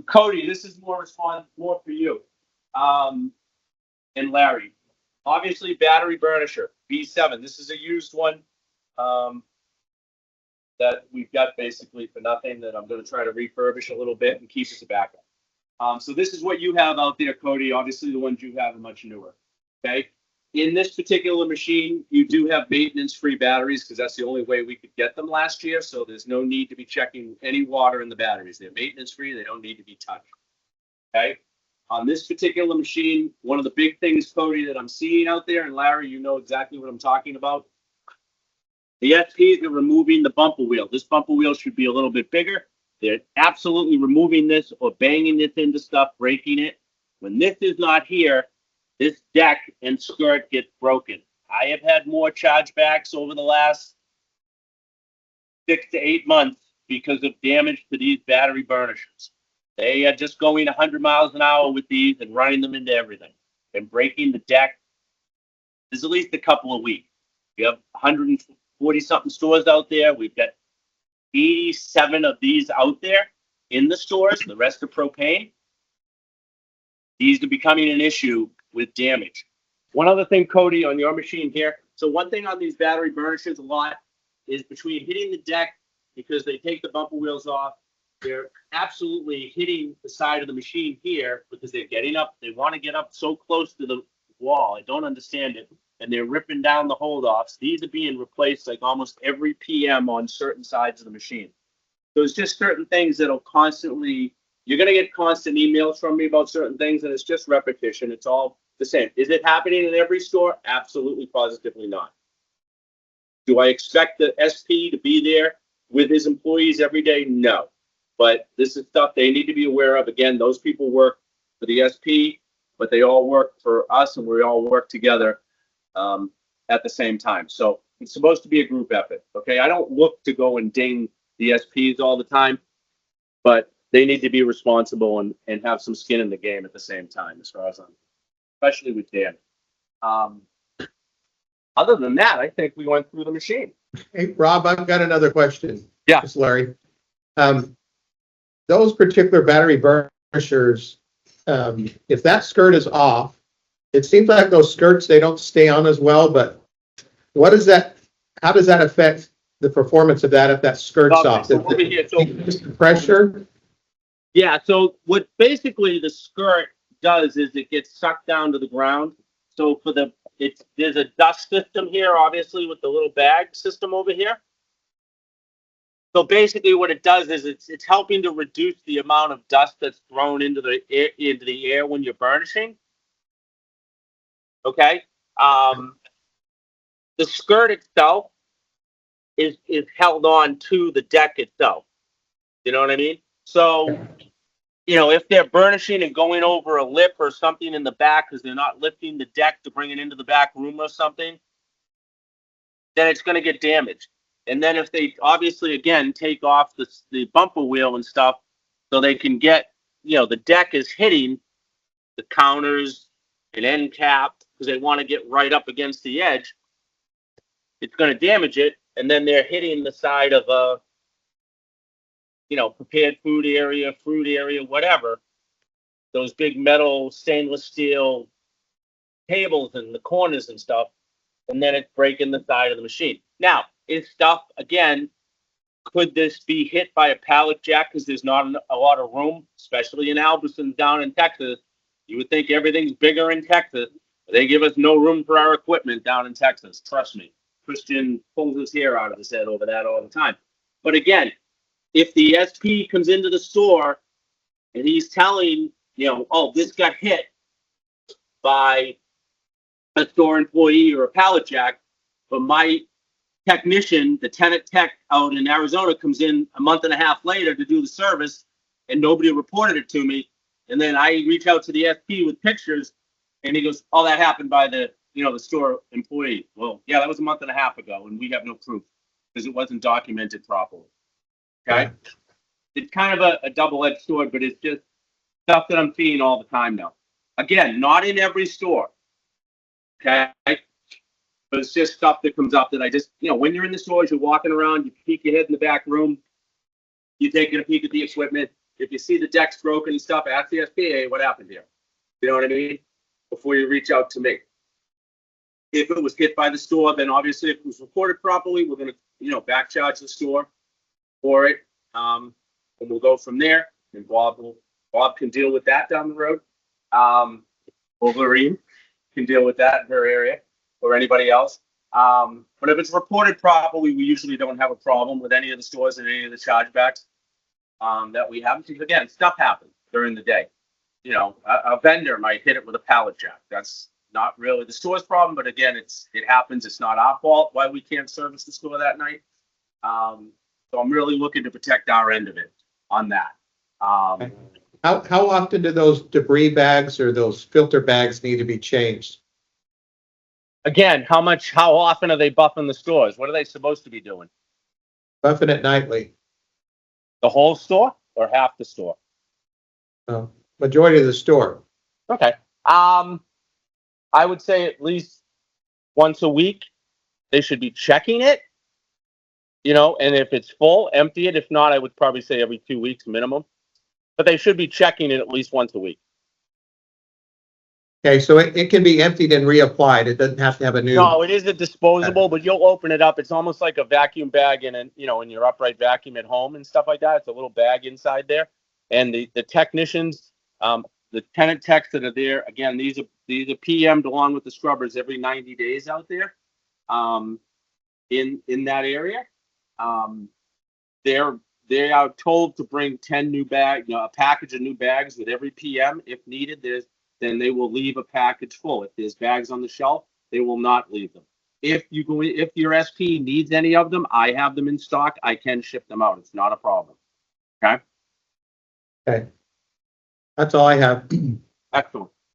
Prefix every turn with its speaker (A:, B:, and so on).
A: Cody, this is more for you. And Larry. Obviously, battery burnisher, B7. This is a used one um, that we've got basically for nothing that I'm going to try to refurbish a little bit and keep as a backup. So this is what you have out there, Cody. Obviously, the ones you have are much newer. Okay. In this particular machine, you do have maintenance-free batteries because that's the only way we could get them last year. So there's no need to be checking any water in the batteries. They're maintenance-free. They don't need to be touched. Okay. On this particular machine, one of the big things, Cody, that I'm seeing out there, and Larry, you know exactly what I'm talking about. The SPs are removing the bumper wheel. This bumper wheel should be a little bit bigger. They're absolutely removing this or banging this into stuff, breaking it. When this is not here, this deck and skirt gets broken. I have had more chargebacks over the last 6 to 8 months because of damage to these battery burnishers. They are just going 100 miles an hour with these and running them into everything and breaking the deck. There's at least a couple a week. We have 140 something stores out there. We've got 87 of these out there in the stores. The rest are propane. These are becoming an issue with damage. One other thing, Cody, on your machine here. So one thing on these battery burnishers a lot is between hitting the deck because they take the bumper wheels off. They're absolutely hitting the side of the machine here because they're getting up. They want to get up so close to the wall. I don't understand it. And they're ripping down the hold-offs. These are being replaced like almost every PM on certain sides of the machine. So it's just certain things that'll constantly, you're going to get constant emails from me about certain things, and it's just repetition. It's all the same. Is it happening in every store? Absolutely, positively not. Do I expect the SP to be there with his employees every day? No. But this is stuff they need to be aware of. Again, those people work for the SP, but they all work for us, and we all work together at the same time. So it's supposed to be a group effort. Okay, I don't look to go and ding the SPs all the time, but they need to be responsible and have some skin in the game at the same time, as far as I'm, especially with Dan. Other than that, I think we went through the machine.
B: Hey, Rob, I've got another question.
A: Yeah.
B: It's Larry. Those particular battery burnishers, if that skirt is off, it seems like those skirts, they don't stay on as well, but what is that? How does that affect the performance of that if that skirt's off?
A: So over here, so
B: pressure?
A: yeah, so what basically the skirt does is it gets sucked down to the ground. So for there's a dust system here, obviously, with the little bag system over here. So basically what it does is it's helping to reduce the amount of dust that's thrown into the air when you're burnishing. Okay. The skirt itself is held on to the deck itself. You know what I mean? So, you know, if they're burnishing and going over a lip or something in the back because they're not lifting the deck to bring it into the back room or something, then it's going to get damaged. And then if they obviously, again, take off the bumper wheel and stuff so they can get, you know, the deck is hitting the counters and end cap because they want to get right up against the edge, it's going to damage it. And then they're hitting the side of a, you know, prepared food area, fruit area, whatever. Those big metal stainless steel tables in the corners and stuff. And then it's breaking the side of the machine. Now, is stuff, again, could this be hit by a pallet jack because there's not a lot of room, especially in Albertsons down in Texas? You would think everything's bigger in Texas. They give us no room for our equipment down in Texas. Trust me. Christian pulls his hair out of his head over that all the time. But again, if the SP comes into the store and he's telling, you know, oh, this got hit by a store employee or a pallet jack, but my technician, the Tennant tech out in Arizona, comes in a month and a half later to do the service and nobody reported it to me. And then I reach out to the SP with pictures and he goes, oh, that happened by the, you know, the store employee. Well, yeah, that was a month and a half ago and we have no proof because it wasn't documented properly. Okay. Yeah. It's kind of a double-edged sword, but it's just stuff that I'm seeing all the time now. Again, not in every store. Okay. But it's just stuff that comes up that I just, you know, when you're in the stores, you're walking around, you peek your head in the back room, you're taking a peek at the equipment, if you see the deck's broken and stuff, ask the SPA what happened here. You know what I mean? Before you reach out to me. If it was hit by the store, then obviously if it was reported properly, we're gonna, back charge the store for it. And we'll go from there. And Bob can deal with that down the road. Or Lorene can deal with that in her area, or anybody else. But if it's reported properly, we usually don't have a problem with any of the stores and any of the chargebacks that we have. Because again, stuff happens during the day. A vendor might hit it with a pallet jack. That's not really the store's problem, but again, it happens. It's not our fault why we can't service the store that night. So I'm really looking to protect our end of it on that.
B: How often do those debris bags or those filter bags need to be changed?
A: Again, how often are they buffing the stores? What are they supposed to be doing?
B: Buffing it nightly.
A: The whole store or half the store?
B: Majority of the store.
A: Okay. I would say at least once a week, they should be checking it, and if it's full, empty it. If not, I would probably say every 2 weeks minimum, but they should be checking it at least once a week.
B: Okay, so it can be emptied and reapplied. It doesn't have to have a new.
A: No, it is a disposable, but you'll open it up. It's almost like a vacuum bag in your upright vacuum at home and stuff like that. It's a little bag inside there. And the technicians, the Tennant techs that are there, again, these are PM'd along with the scrubbers every 90 days out there in that area. They are told to bring 10 new bags, a package of new bags with every PM if needed. Then they will leave a package full. If there's bags on the shelf, they will not leave them. If your SP needs any of them, I have them in stock. I can ship them out. It's not a problem. Okay.
B: Okay. That's all I have.
A: Excellent.